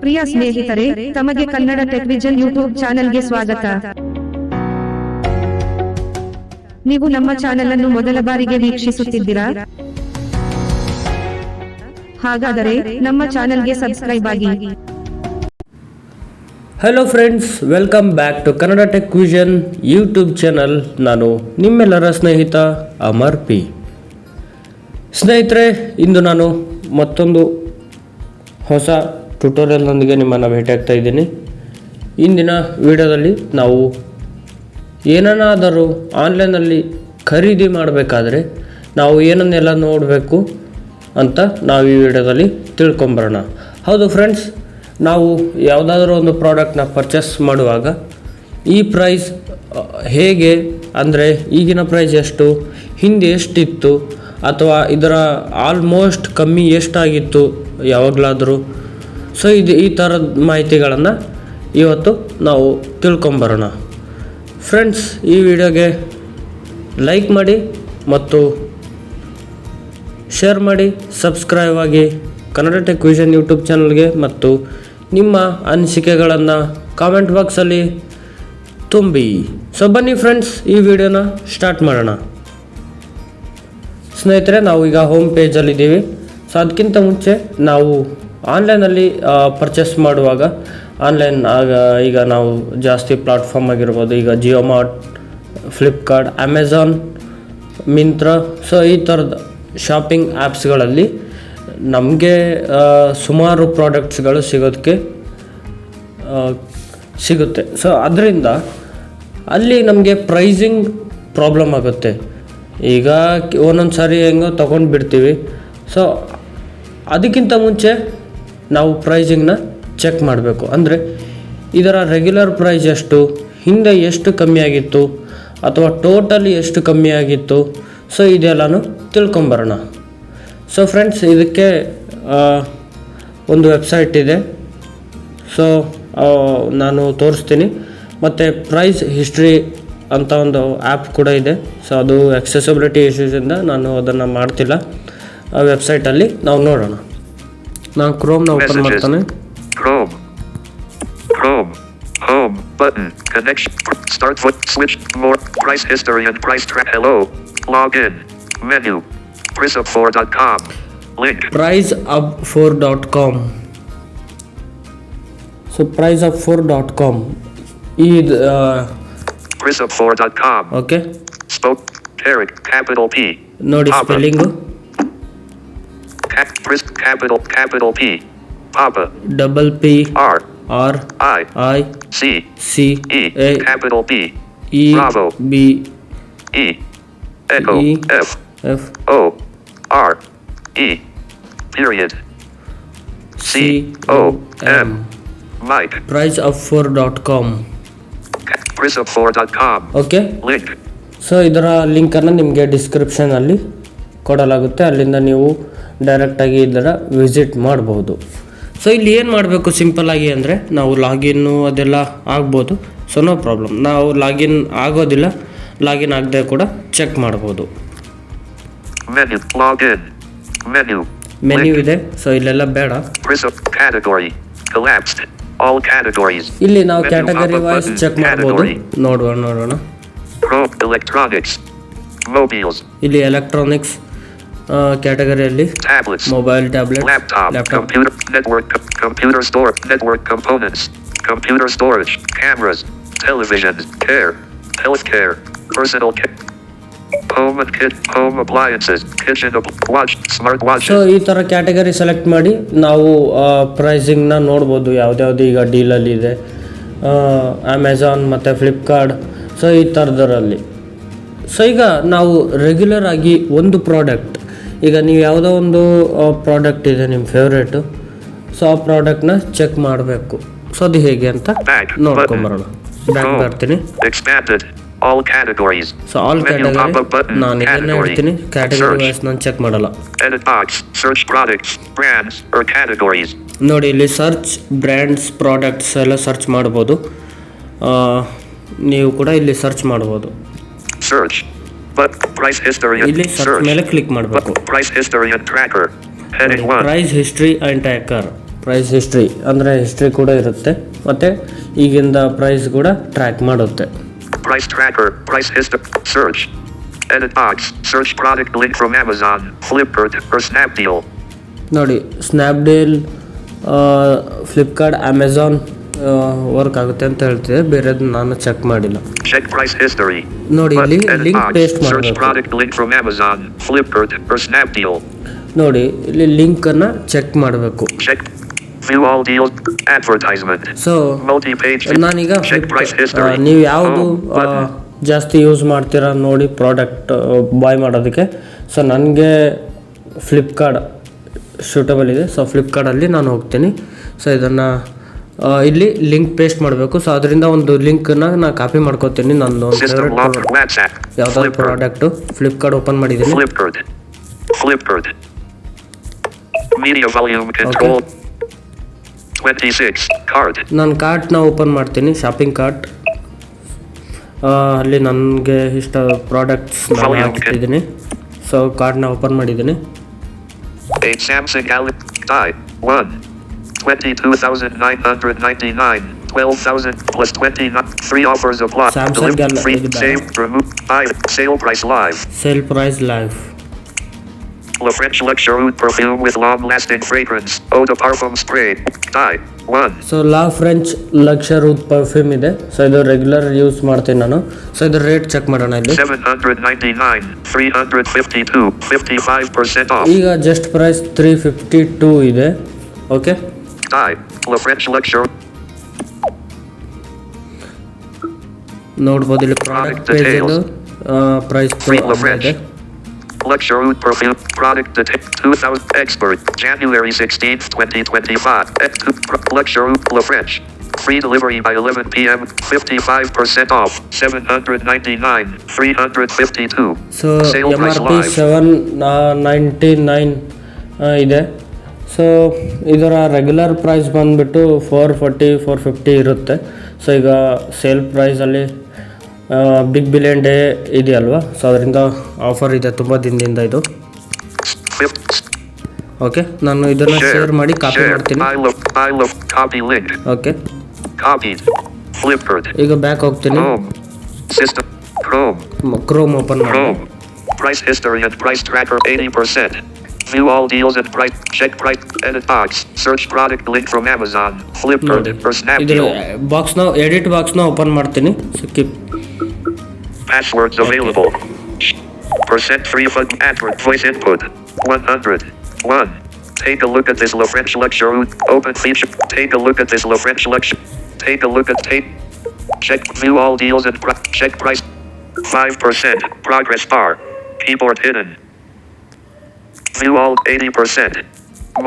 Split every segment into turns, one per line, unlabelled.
ಪ್ರಿಯ ಸ್ನೇಹಿತರೆ, ತಮಗೆ Kannada tech vision YouTube ಚಾನೆಲ್ಗೆ ಸ್ವಾಗತ. ನೀವು ನಮ್ಮ ಚಾನೆಲ್ ಅನ್ನು ಮೊದಲ ಬಾರಿಗೆ ವೀಕ್ಷಿಸುತ್ತಿದ್ದೀರಾ? ಹಾಗಾದರೆ ನಮ್ಮ ಚಾನೆಲ್ಗೆ ಸಬ್ಸ್ಕ್ರೈಬ್ ಆಗಿ.
Hello friends, welcome back to Kannada tech vision YouTube channel. ನಾನು ನಿಮ್ಮೆಲ್ಲರ ಸ್ನೇಹಿತ ಅಮರ್ ಪಿ. ಸ್ನೇಹಿತರೆ, ಇಂದು ನಾನು ಮತ್ತೊಂದು ಹೊಸ ಟ್ಯುಟೋರಿಯಲ್ನೊಂದಿಗೆ ನಿಮ್ಮನ್ನು ಭೇಟಿಯಾಗ್ತಾ ಇದ್ದೀನಿ. ಇಂದಿನ ವಿಡಿಯೋದಲ್ಲಿ ನಾವು ಏನನ್ನಾದರೂ ಆನ್ಲೈನಲ್ಲಿ ಖರೀದಿ ಮಾಡಬೇಕಾದ್ರೆ ನಾವು ಏನನ್ನೆಲ್ಲ ನೋಡಬೇಕು ಅಂತ ನಾವು ಈ ವಿಡಿಯೋದಲ್ಲಿ ತಿಳ್ಕೊಂಬರೋಣ. ಹೌದು ಫ್ರೆಂಡ್ಸ್, ನಾವು ಯಾವುದಾದ್ರೂ ಒಂದು ಪ್ರಾಡಕ್ಟ್ನ ಪರ್ಚೇಸ್ ಮಾಡುವಾಗ ಈ ಪ್ರೈಸ್ ಹೇಗೆ, ಅಂದರೆ ಈಗಿನ ಪ್ರೈಸ್ ಎಷ್ಟು, ಹಿಂದೆ ಎಷ್ಟಿತ್ತು, ಅಥವಾ ಇದರ ಆಲ್ಮೋಸ್ಟ್ ಕಮ್ಮಿ ಎಷ್ಟಾಗಿತ್ತು ಯಾವಾಗಲಾದರೂ, ಸೊ ಈ ಥರದ ಮಾಹಿತಿಗಳನ್ನು ಇವತ್ತು ನಾವು ತಿಳ್ಕೊಂಬರೋಣ. ಫ್ರೆಂಡ್ಸ್, ಈ ವಿಡಿಯೋಗೆ ಲೈಕ್ ಮಾಡಿ ಮತ್ತು ಶೇರ್ ಮಾಡಿ, ಸಬ್ಸ್ಕ್ರೈಬ್ ಆಗಿ ಕನ್ನಡ ಟೆಕ್ ವಿಷನ್ ಯೂಟ್ಯೂಬ್ ಚಾನಲ್ಗೆ, ಮತ್ತು ನಿಮ್ಮ ಅನಿಸಿಕೆಗಳನ್ನು ಕಾಮೆಂಟ್ ಬಾಕ್ಸಲ್ಲಿ ತುಂಬಿ. ಸೊ ಬನ್ನಿ ಫ್ರೆಂಡ್ಸ್, ಈ ವಿಡಿಯೋನ ಸ್ಟಾರ್ಟ್ ಮಾಡೋಣ. ಸ್ನೇಹಿತರೆ, ನಾವು ಈಗ ಹೋಮ್ ಪೇಜಲ್ಲಿದ್ದೀವಿ. ಸೊ ಅದಕ್ಕಿಂತ ಮುಂಚೆ ನಾವು ಆನ್ಲೈನಲ್ಲಿ ಪರ್ಚೇಸ್ ಮಾಡುವಾಗ ಈಗ ನಾವು ಜಾಸ್ತಿ ಪ್ಲಾಟ್ಫಾರ್ಮ್ ಆಗಿರ್ಬೋದು, ಈಗ Jio mart, Flipkart, Amazon, Myntra, so ಈ ಥರದ ಶಾಪಿಂಗ್ ಆ್ಯಪ್ಸ್ಗಳಲ್ಲಿ ನಮಗೆ ಸುಮಾರು ಪ್ರಾಡಕ್ಟ್ಸ್ಗಳು ಸಿಗುತ್ತೆ. ಸೊ ಅದರಿಂದ ಅಲ್ಲಿ ನಮಗೆ ಪ್ರೈಸಿಂಗ್ ಪ್ರಾಬ್ಲಮ್ ಆಗುತ್ತೆ. ಈಗ ಒಂದೊಂದು ಸಾರಿ ಹೆಂಗೋ ತೊಗೊಂಡು ಬಿಡ್ತೀವಿ. ಸೊ ಅದಕ್ಕಿಂತ ಮುಂಚೆ ನಾವು ಪ್ರೈಸಿಂಗ್ನ ಚೆಕ್ ಮಾಡಬೇಕು. ಅಂದರೆ ಇದರ ರೆಗ್ಯುಲರ್ ಪ್ರೈಸ್ ಎಷ್ಟು, ಹಿಂದೆ ಎಷ್ಟು ಕಮ್ಮಿ ಆಗಿತ್ತು, ಅಥವಾ ಟೋಟಲಿ ಎಷ್ಟು ಕಮ್ಮಿ ಆಗಿತ್ತು, ಸೊ ಇದೆಲ್ಲನೂ ತಿಳ್ಕೊಂಬರೋಣ. ಸೊ ಫ್ರೆಂಡ್ಸ್, ಇದಕ್ಕೆ ಒಂದು ವೆಬ್ಸೈಟ್ ಇದೆ. ಸೊ ನಾನು ತೋರಿಸ್ತೀನಿ. ಮತ್ತು ಪ್ರೈಸ್ ಹಿಸ್ಟ್ರಿ ಅಂತ ಒಂದು ಆ್ಯಪ್ ಕೂಡ ಇದೆ. ಸೊ ಅದು ಎಕ್ಸೆಸಿಬಿಲಿಟಿ ಇಶ್ಯೂಸಿಂದ ನಾನು ಅದನ್ನು ಮಾಡ್ತಿಲ್ಲ. ಆ ವೆಬ್ಸೈಟಲ್ಲಿ ನಾವು ನೋಡೋಣ. ನಾನು ಕ್ರೋಮ್ನ ಓಪನ್ ಮಾಡ್ತಾನೆ.
Chrome home button connection start foot switch more price history and price track hello login menu priceup4.com link
priceup4.com. so priceup4.com is
priceup4.com.
okay,
spoke Eric capital P
ನೋಡಿ spelling
capital P Papa
double P
R
I C A
capital B
E
Bravo
B
E Echo
E
F O R E period C O M Mike
priceup4.com.
priceup4.com
okay,
link.
So ಇದರ ಲಿಂಕನ್ನು ನಿಮಗೆ ಡಿಸ್ಕ್ರಿಪ್ಷನಲ್ಲಿ ಕೊಡಲಾಗುತ್ತೆ. ಅಲ್ಲಿಂದ ನೀವು ಡೈರೆಕ್ಟಾಗಿ ಇದರ visit ಮಾಡ್ಬೋದು. So ಇಲ್ಲಿ ಏನು ಮಾಡಬೇಕು ಸಿಂಪಲ್ಲಾಗಿ ಅಂದರೆ, ನಾವು ಲಾಗಿನ್ನು ಅದೆಲ್ಲ ಆಗ್ಬೋದು. ಸೊ ನೋ ಪ್ರಾಬ್ಲಮ್, ನಾವು ಲಾಗಿನ್ ಆಗೋದಿಲ್ಲ, ಲಾಗಿನ್ ಆಗದೆ ಕೂಡ ಚೆಕ್ ಮಾಡ್ಬೋದು. ಮೆನ್ಯೂ ಇದೆ. ಸೊ ಇಲ್ಲೆಲ್ಲ ಬೇಡ. ಇಲ್ಲಿ ನಾವು ಕ್ಯಾಟಗರಿ ವೈಸ್ ಚೆಕ್ ಮಾಡ್ಬೋದು. ನೋಡೋಣ. ಇಲ್ಲಿ ಎಲೆಕ್ಟ್ರಾನಿಕ್ಸ್ ಕ್ಯಾಟಗರಿಯಲ್ಲಿ mobile, tablet, laptop,
computer store, network components, computer storage, cameras, televisions, care, healthcare, personal care, home appliances, kitchen watch, smart watches.
So ಈ ಥರ ಕ್ಯಾಟಗರಿ ಸೆಲೆಕ್ಟ್ ಮಾಡಿ ನಾವು ಪ್ರೈಸಿಂಗ್ನ ನೋಡ್ಬೋದು. ಯಾವ್ದ್ಯಾವ್ದು ಈಗ ಡೀಲಲ್ಲಿ ಇದೆ, ಅಮೆಝಾನ್ ಮತ್ತು ಫ್ಲಿಪ್ಕಾರ್ಟ್, ಸೊ ಈ ಥರದರಲ್ಲಿ. ಸೊ ಈಗ ನಾವು ರೆಗ್ಯುಲರ್ ಆಗಿ ಒಂದು ಪ್ರಾಡಕ್ಟ್, ಈಗ ನೀವು ಯಾವುದೋ ಒಂದು ಪ್ರಾಡಕ್ಟ್ ಇದೆ ನಿಮ್ಮ ಫೇವ್ರೇಟು, ಸೊ ಆ ಪ್ರಾಡಕ್ಟ್ನ ಚೆಕ್ ಮಾಡಬೇಕು. ಸೊ ಅದು ಹೇಗೆ ಅಂತ ನೋಡ್ಕೊಂಬರೋಣ. ಬ್ಯಾಕ್ ಬರ್ತೀನಿ. ಸೊ ಆಲ್ ಕ್ಯಾಟಗರಿ ನಾನು ಇದನ್ನೇ ಹೇಳ್ತೀನಿ. ಕ್ಯಾಟಗರಿ ವೈಸ್ ನಾನು ಚೆಕ್ ಮಾಡಲ್ಲ. ನೋಡಿ, ಇಲ್ಲಿ ಸರ್ಚ್ ಬ್ರ್ಯಾಂಡ್ಸ್, ಪ್ರಾಡಕ್ಟ್ಸ್ ಎಲ್ಲ ಸರ್ಚ್ ಮಾಡ್ಬೋದು. ನೀವು ಕೂಡ ಇಲ್ಲಿ ಸರ್ಚ್ ಮಾಡ್ಬೋದು. ಇಲ್ಲಿ ಸರ್ಚ್ ಮೇಲೆ ಕ್ಲಿಕ್ ಮಾಡಬೇಕು.
Price history and tracker
price history and tracker price history ಅಂದರೆ ಹಿಸ್ಟ್ರಿ ಕೂಡ ಇರುತ್ತೆ, ಮತ್ತು ಈಗಿಂದ ಪ್ರೈಸ್ ಕೂಡ ಟ್ರ್ಯಾಕ್ ಮಾಡುತ್ತೆ.
Price tracker, price history, search. Edit box, search product link from Amazon, Flipkart, or Snapdeal.
ನೋಡಿ ಸ್ನ್ಯಾಪ್ಡೀಲ್, ಫ್ಲಿಪ್ಕಾರ್ಟ್, ಅಮೆಝಾನ್ ವರ್ಕ್ ಆಗುತ್ತೆ ಅಂತ ಹೇಳ್ತಿದೆ, ಬೇರೆದು ನಾನು ಚೆಕ್ ಮಾಡಿಲ್ಲ.
Check price history.
ನೋಡಿ ಇಲ್ಲಿ
Edit
link
box,
paste
search
ಮಾಡಬೇಕು.
product link from Amazon, Flipkart, or Snapdeal.
ನೋಡಿ ಇಲ್ಲಿ ಲಿಂಕನ್ನು ಚೆಕ್ ಮಾಡಬೇಕು.
Check view all deals, advertisement.
So
Multi-page.
ನಾನೀಗ
Check price history.
ನೀವು ಯಾವುದು
Home button.
ಜಾಸ್ತಿ ಯೂಸ್ ಮಾಡ್ತೀರಾ ನೋಡಿ ಪ್ರಾಡಕ್ಟ್ ಬಾಯ್ ಮಾಡೋದಕ್ಕೆ. ಸೊ ನನಗೆ ಫ್ಲಿಪ್ಕಾರ್ಟ್ ಸೂಟಬಲ್ ಇದೆ, ಸೊ ಫ್ಲಿಪ್ಕಾರ್ಟಲ್ಲಿ ನಾನು ಹೋಗ್ತೀನಿ. ಸೊ ಇದನ್ನು ಇಲ್ಲಿ ಲಿಂಕ್ ಪೇಸ್ಟ್ ಮಾಡಬೇಕು. ಸೊ ಅದರಿಂದ ಒಂದು ಲಿಂಕನ್ನು ನಾನು ಕಾಪಿ ಮಾಡ್ಕೋತೀನಿ. ನಂದು
System lock, WhatsApp.
ಯಾವುದಾದ್ರು ಪ್ರಾಡಕ್ಟು ಫ್ಲಿಪ್ಕಾರ್ಟ್ ಓಪನ್ ಮಾಡಿದ್ದೀನಿ.
Flipkart. Media volume control. 26. Cart.
ನಾನು ಕಾರ್ಟ್ನ ಓಪನ್ ಮಾಡ್ತೀನಿ, ಶಾಪಿಂಗ್ ಕಾರ್ಟ್. ಅಲ್ಲಿ ನನಗೆ ಇಷ್ಟ ಪ್ರಾಡಕ್ಟ್ಸ್ ನಾನು ಹಾಕಿದ್ದೀನಿ. ಸೊ ಕಾರ್ಟ್ನ ಓಪನ್ ಮಾಡಿದ್ದೀನಿ.
A Samsung Galaxy Die 1. 22,999. 12,000 plus 29. 3 offers apply.
Samsung Galaxy
free.
ಇದು ಬೇಡ.
Save. Remove. Buy. Sale price live.
Sale price live.
La French Luxury perfume with long-lasting fragrance. Eau de parfum spray. Die 1.
So law French Lashkar perfume ಇದೆ. So ಇದು regular use ಮಾಡ್ತೀನಿ ನಾನು. So ಇದು rate check ಮಾಡೋಣ ಇಲ್ಲಿ.
799. 352. 55% off.
ಈಗ just price 352 ಇದೆ. Okay,
Die. La French Luxury.
ನೋಡ್ಬೋದು ಇಲ್ಲಿ ಪ್ರಾಡಕ್ಟ್
Product
ಪೇಜಲ್ಲಿ ಪ್ರೈಸ್
Free La French.
ಇದೆ.
Luxury perfume product detail 2000 expert January 16th 2025 Luxury La French free delivery by 11 p.m. 55% off 799 352
so
Sale
M
price
R P
live.
799 ಇದೆ. So ಇದರ regular price ಬಂದುಬಿಟ್ಟು 440 450 ಇರುತ್ತೆ. So ಈಗ sale ಪ್ರೈಸಲ್ಲಿ big billion day ಇದೆಯಲ್ವಾ, so ಅದರಿಂದ offer ಇದೆ ತುಂಬ ದಿನದಿಂದ ಇದು. ಓಕೆ, ನಾನು ಇದನ್ನು ಶೇರ್ ಮಾಡಿ ಕಾಪಿ ಮಾಡ್ತೀನಿ.
I love copy link
okay,
copied Flipkart
ಈಗ ಬ್ಯಾಕ್ ಹೋಗ್ತೀನಿ.
Home system Chrome
Chrome open ಮಾಡಿ.
Chrome price history and price tracker 80%. View all deals and price. Check price. Edit box. Search product link from Amazon, Flipkart, or
ಇದರ
Snapdeal.
ಬಾಕ್ಸ್ನ edit ಬಾಕ್ಸ್ನ open ಮಾಡ್ತೀನಿ. So keep
Passwords available. Percent free fund advert voice input 100. 1. Take a look at this La French Luxury. Open feature. Take a look at this La French Luxury. Take a look at tape. Check view all deals and check price. 5%. Progress bar. Keyboard hidden. View all 80%.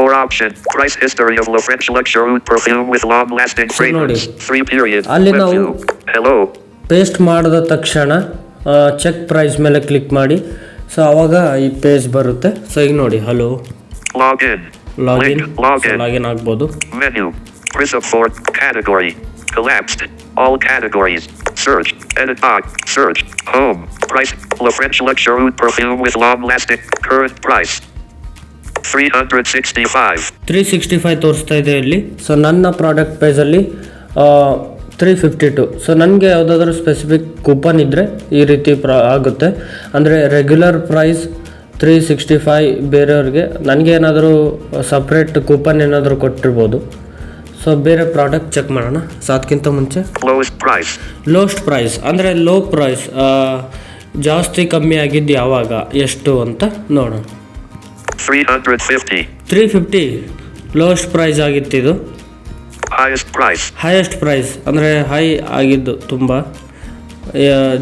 More option. Price history of La French Luxury perfume with long-lasting fragrance. 3 period.
ಅಲ್ಲಿ
Web
ನಾವು
view. Hello.
Paste ಮಾಡಿದ ತಕ್ಷಣ check price ಮೇಲೆ click ಮಾಡಿ. So ಆವಾಗ ಈ page ಬರುತ್ತೆ. So ಈಗ ನೋಡಿ, hello
Login.
Login,
Link. Login.
Login ಆಗ್ಬೋದು.
Menu. Prism for category. Collapsed. All categories. Search. Edit box. Search. Home. Price. La French Luxury perfume with long-lasting. Current price. 365.
365 ತೋರಿಸ್ತಾ ಇದೆ ಇಲ್ಲಿ. ಸೊ ನನ್ನ ಪ್ರಾಡಕ್ಟ್ ಪೇಜಲ್ಲಿ 352. ಸೊ ನನಗೆ ಯಾವುದಾದ್ರೂ specific coupon ಇದ್ದರೆ ಈ ರೀತಿ ಆಗುತ್ತೆ. ಅಂದರೆ ರೆಗ್ಯುಲರ್ ಪ್ರೈಸ್ 365, ಬೇರೆಯವ್ರಿಗೆ ನನಗೆ ಏನಾದರೂ ಸಪ್ರೇಟ್ ಕೂಪನ್ ಏನಾದರೂ ಕೊಟ್ಟಿರ್ಬೋದು. ಸೊ ಬೇರೆ ಪ್ರಾಡಕ್ಟ್ ಚೆಕ್ ಮಾಡೋಣ. ಸೊ ಅದಕ್ಕಿಂತ ಮುಂಚೆ
Lowest price.
ಲೋಸ್ಟ್ ಪ್ರೈಸ್ ಅಂದರೆ ಲೋ ಪ್ರೈಸ್, ಜಾಸ್ತಿ ಕಮ್ಮಿ ಆಗಿದ್ದು ಯಾವಾಗ, ಎಷ್ಟು ಅಂತ ನೋಡೋಣ.
350.
350 ಲೋಸ್ಟ್ ಪ್ರೈಸ್ ಆಗಿತ್ತು ಇದು.
Highest price.
ಹೈಯೆಸ್ಟ್ ಪ್ರೈಸ್ ಅಂದರೆ ಹೈ ಆಗಿದ್ದು, ತುಂಬ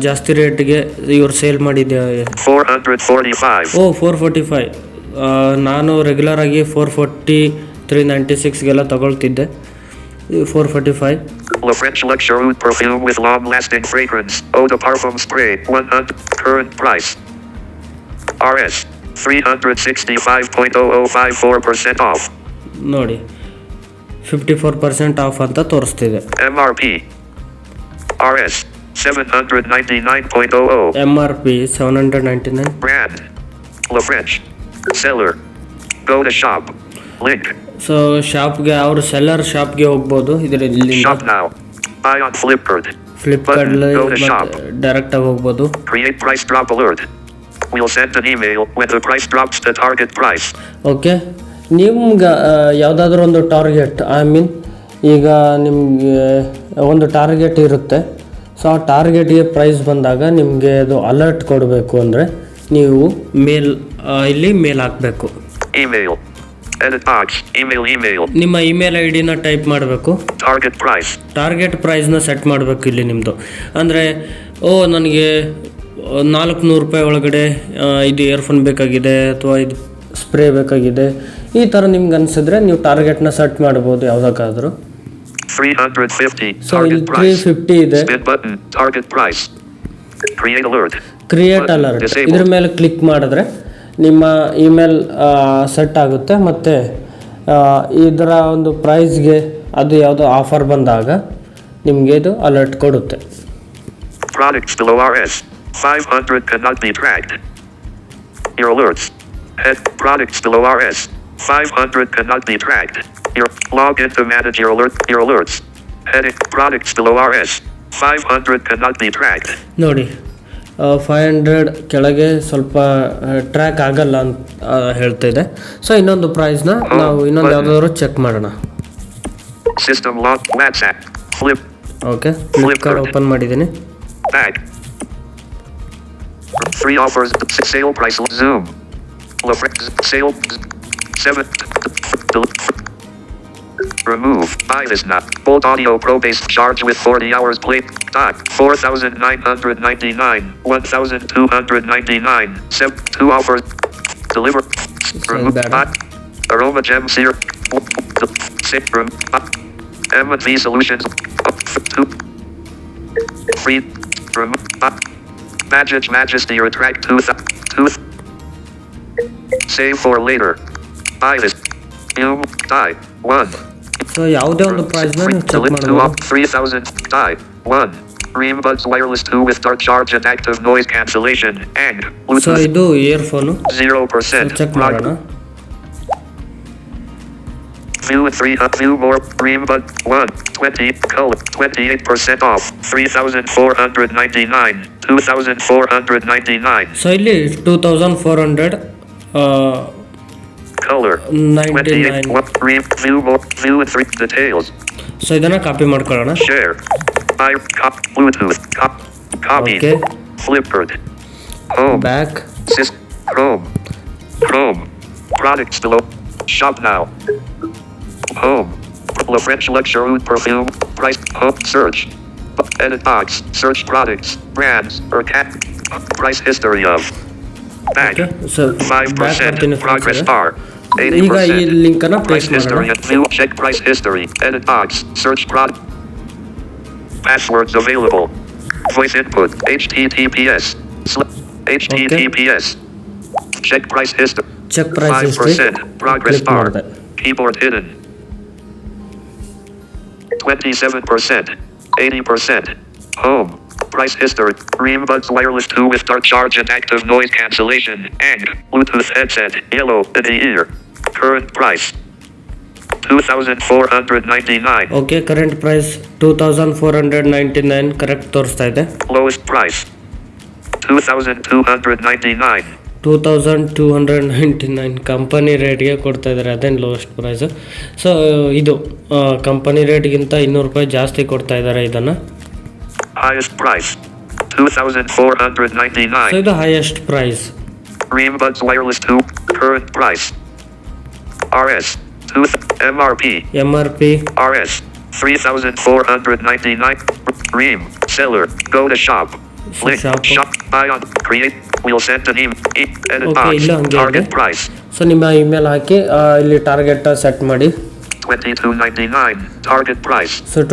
ಜಾಸ್ತಿ ರೇಟ್ಗೆ ಇವ್ರು ಸೇಲ್ ಮಾಡಿದ್ದೆ.
445.
ಓ 445. ನಾನು ರೆಗ್ಯುಲರ್ ಆಗಿ 440 396ಗೆಲ್ಲ ತಗೊಳ್ತಿದ್ದೆ. 445.
La French Luxury perfume with long-lasting fragrance. Eau de parfum spray. 100. Current price. RS. 365.0054% off.
ನೋಡಿ 54% ಆಫ್ ಅಂತ ತೋರಿಸ್ತಿದೆ.
MRP. RS. 799.00.
MRP 799.
Brand. La French. Seller. Go to shop. Link.
So ಶಾಪ್ಗೆ ಅವ್ರ ಸೆಲ್ಲರ್ ಶಾಪ್ಗೆ ಹೋಗ್ಬೋದು ಇದರಲ್ಲಿ.
Shop now. Buy on Flipkart.
ಫ್ಲಿಪ್ಕಾರ್ಟಲ್ಲಿ
Go to shop.
ಡೈರೆಕ್ಟಾಗಿ ಹೋಗ್ಬೋದು.
Create price drop alert. We'll send an email when the price drops to target price.
Okay, ನಿಮ್ಗೆ ಯಾವುದಾದ್ರೂ ಒಂದು ಟಾರ್ಗೆಟ್, ಐ ಮೀನ್ ಈಗ ನಿಮಗೆ ಒಂದು ಟಾರ್ಗೆಟ್ ಇರುತ್ತೆ. ಸೊ ಆ ಟಾರ್ಗೆಟ್ಗೆ ಪ್ರೈಸ್ ಬಂದಾಗ ನಿಮಗೆ ಅದು ಅಲರ್ಟ್ ಕೊಡಬೇಕು ಅಂದರೆ ನೀವು ಇಲ್ಲಿ ಮೇಲ್ ಹಾಕಬೇಕು.
Email. Edit box. Email.
ನಿಮ್ಮ ಇಮೇಲ್ ಐ ಡಿನ ಟೈಪ್ ಮಾಡಬೇಕು.
Target price.
ಟಾರ್ಗೆಟ್ ಪ್ರೈಸ್ನ ಸೆಟ್ ಮಾಡಬೇಕು ಇಲ್ಲಿ ನಿಮ್ಮದು. ಅಂದರೆ ನನಗೆ 400 ರೂಪಾಯಿ ಒಳಗಡೆ ಇದು ಇಯರ್ಫೋನ್ ಬೇಕಾಗಿದೆ ಅಥವಾ ಇದು ಸ್ಪ್ರೇ ಬೇಕಾಗಿದೆ, ಈ ಥರ ನಿಮ್ಗೆ ಅನಿಸಿದ್ರೆ ನೀವು ಟಾರ್ಗೆಟ್ನ ಸೆಟ್ ಮಾಡ್ಬೋದು ಯಾವುದಕ್ಕಾದರೂ.
350.
ಸೊ ಇಲ್ಲಿ
Target price.
350 ಇದೆ.
Spin button. Target price. Create alert.
Create alert ಇದ್ರ ಮೇಲೆ ಕ್ಲಿಕ್ ಮಾಡಿದ್ರೆ ನಿಮ್ಮ ಇಮೇಲ್ ಸೆಟ್ ಆಗುತ್ತೆ. ಮತ್ತು ಇದರ ಒಂದು ಪ್ರೈಸ್ಗೆ ಅದು ಯಾವುದೋ ಆಫರ್ ಬಂದಾಗ ನಿಮಗೆ ಇದು ಅಲರ್ಟ್ ಕೊಡುತ್ತೆ.
Products below RS 500 cannot be tracked. Your alerts. Head products below RS 500 cannot be tracked. Log in to manage your alerts. Heading products below RS 500 cannot be tracked.
ನೋಡಿ 500 ಕೆಳಗೆ ಸ್ವಲ್ಪ ಟ್ರ್ಯಾಕ್ ಆಗಲ್ಲ ಅಂತ ಹೇಳ್ತಾ ಇದೆ. ಸೊ ಇನ್ನೊಂದು ಪ್ರೈಸ್ನ ನಾವು ಇನ್ನೊಂದು ಯಾವುದಾದ್ರು ಚೆಕ್ ಮಾಡೋಣ.
System lock WhatsApp flip.
Okay, Flipkart open ಮಾಡಿದ್ದೀನಿ.
Back. 3 offers. Sale price. Zoom. Sale 7. Remove. Buy this now. Bolt Audio Pro based charge with 40 hours play. Dock 4,999. 1,299. 2 offers. Deliver. Remove. Aroma Gem Seer. M&V Solutions. 2. Free. Remove. Majesty Retract 2. Save for later. Buy this. Die 1.
So ಯಾವುದೇ ಒಂದು ಪ್ರೈಸ್ನ ನೀವು check ಮಾಡಬಹುದು.
3,000. Die 1. Ream Buds Wireless 2 with dark charge and active noise cancellation and Bluetooth.
So ಇದು earphone
0%.
Check ಮಾಡೋಣ.
View 3 view more. Ream Bud 1 20 color 28% off. 3,499. 2,499.
So ಇಲ್ಲಿ 2,400
color
99.
view more. View and 3 details.
So ಇದನ್ನ copy ಮಾಡ್ಕೊಳ್ಳೋಣ.
Share. Bluetooth. Copy.
Okay.
Flipkart. Home.
Back.
Chrome. Products below. Shop now. Home. La French Luxury Perfume. Price. Home. Search. Edit box. Search products, brands, or cat. Price history of. Back.
Okay. So
5%. Progress bar.
ಈಗ ಈ
80%.
Link ಅನ್ನ
Price
paste
history
ಮಾಡೋಣ.
and view. Check price history. Edit box. Search product. Passwords available. Voice input. HTTPS. HTTPS. Check price history.
Check price history
5%. Progress
click
bar.
ಮಾಡಿದೆ.
Keyboard hidden. 27%. 80%. Home. Price history. Ream Buds Wireless 2 with dark charge and active noise cancellation and Bluetooth headset. Yellow in the ear. Current price. 2,499.
Okay, current price 2,499 correct ತೋರಿಸ್ತಾ ಇದೆ.
Lowest price. 2,299.
2,299 company ರೇಟ್ಗೆ ಕೊಡ್ತಾ ಇದ್ದಾರೆ, ಅದೇನು lowest price. So ಇದು company ರೇಟ್ಗಿಂತ 200 ರೂಪಾಯಿ ಜಾಸ್ತಿ ಕೊಡ್ತಾ ಇದ್ದಾರೆ ಇದನ್ನು.
Highest price. 2,499.
ಸೊ ಇದು highest price.
Ream Buds Wireless 2. Current price. RS. MRP.
MRP
RS. 3,499. Ream. Seller. Go to shop. Link. Shop. Buy on. Create. We'll send an email. Edit
Okay,
box.
ಇಲ್ಲ ಹಂಗೆ
Target
ಇದೆ.
price.
So ನಿಮ್ಮ email ಹಾಕಿ ಇಲ್ಲಿ target set ಮಾಡಿ.
22.99. Target price.
So
Spin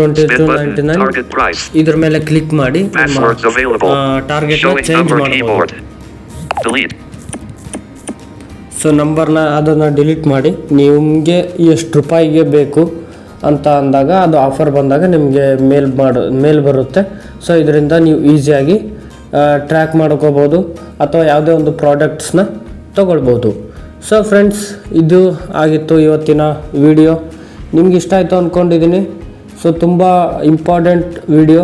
button.
22.99
Target price.
ಇದ್ರ ಮೇಲೆ click ಮಾಡಿ
Passwords available.
ಟಾರ್ಗೆಟ್ನ
Showing
change
number
ಮಾಡಬಹುದು.
keyboard. Delete.
ಸೊ ನಂಬರ್ನ ಅದನ್ನು ಡಿಲೀಟ್ ಮಾಡಿ. ನಿಮಗೆ ಎಷ್ಟು ರೂಪಾಯಿಗೆ ಬೇಕು ಅಂತ ಅಂದಾಗ ಅದು ಆಫರ್ ಬಂದಾಗ ನಿಮಗೆ ಮೇಲ್ ಬರುತ್ತೆ. ಸೊ ಇದರಿಂದ ನೀವು ಈಸಿಯಾಗಿ ಟ್ರ್ಯಾಕ್ ಮಾಡ್ಕೋಬೋದು ಅಥವಾ ಯಾವುದೇ ಒಂದು ಪ್ರಾಡಕ್ಟ್ಸ್ನ ತೊಗೊಳ್ಬೋದು. ಸೊ ಫ್ರೆಂಡ್ಸ್, ಇದು ಆಗಿತ್ತು ಇವತ್ತಿನ ವಿಡಿಯೋ. ನಿಮ್ಗೆ ಇಷ್ಟ ಆಯಿತು ಅಂದ್ಕೊಂಡಿದ್ದೀನಿ. ಸೊ ತುಂಬ ಇಂಪಾರ್ಟೆಂಟ್ ವಿಡಿಯೋ.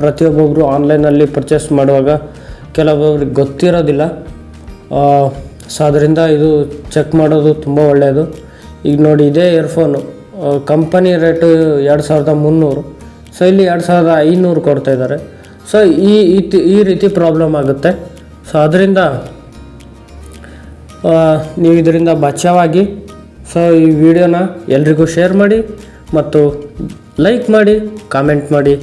ಪ್ರತಿಯೊಬ್ಬೊಬ್ಬರು ಆನ್ಲೈನಲ್ಲಿ ಪರ್ಚೇಸ್ ಮಾಡುವಾಗ ಕೆಲವೊಬ್ಬರಿಗೆ ಗೊತ್ತಿರೋದಿಲ್ಲ. ಸೊ ಅದರಿಂದ ಇದು ಚೆಕ್ ಮಾಡೋದು ತುಂಬ ಒಳ್ಳೆಯದು. ಈಗ ನೋಡಿ, ಇದೇ ಇಯರ್ಫೋನು ಕಂಪನಿ ರೇಟು 2300. ಸೊ ಇಲ್ಲಿ 2500 ಕೊಡ್ತಾಯಿದ್ದಾರೆ. ಸೊ ಈ ರೀತಿ ಪ್ರಾಬ್ಲಮ್ ಆಗುತ್ತೆ. ಸೊ ಅದರಿಂದ ನೀವು ಇದರಿಂದ ಬಚಾವಾಗಿ. ಸೊ ಈ ವಿಡಿಯೋನ ಎಲ್ರಿಗೂ ಶೇರ್ ಮಾಡಿ ಮತ್ತು ಲೈಕ್ ಮಾಡಿ, ಕಾಮೆಂಟ್ ಮಾಡಿ.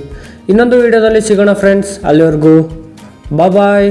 ಇನ್ನೊಂದು ವಿಡಿಯೋದಲ್ಲಿ ಸಿಗೋಣ ಫ್ರೆಂಡ್ಸ್. ಅಲ್ಲಿವರೆಗೂ ಬಾಯ್.